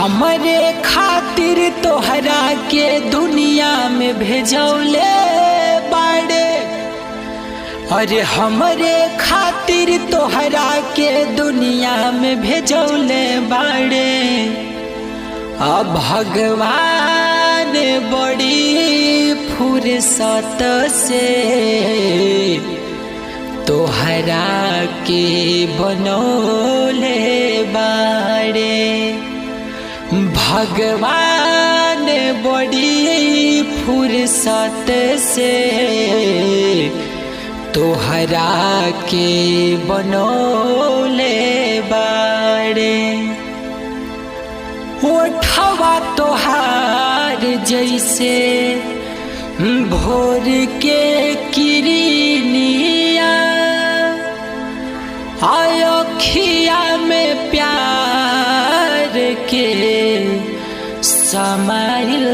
हमरे खातिर तोहरा के दुनिया में भेजौले बाड़े। अरे हमरे खातिर तोहरा के दुनिया में भेजौले बाड़े। अब भगवान बड़ी फुर्सत से तोहरा के बनौले बाड़े। भगवान बड़ी फुर्सत से तोहरा के बनौले बाड़े। ओठवा तोहार जैसे भोर के किरनिया, अखिया में प्यार के समाइल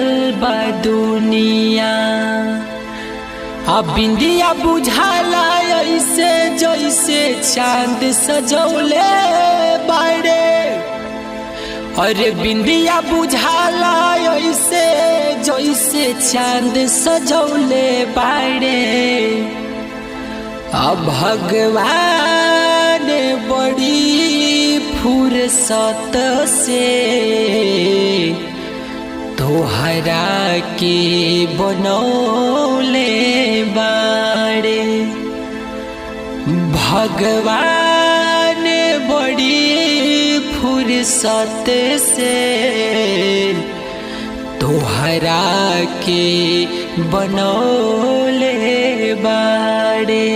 बा दुनिया। अब बिंदिया बुझाला ऐसे जैसे चांद सजौले बाड़े। अरे बिंदिया बुझाला ऐसे जैसे चांद सजौले बाड़े। अब भगवान बड़ी फुर्सत से तोहरा के बनौले बाड़े। भगवान बड़ी फुर्सत से तोहरा के बनौले बाड़े।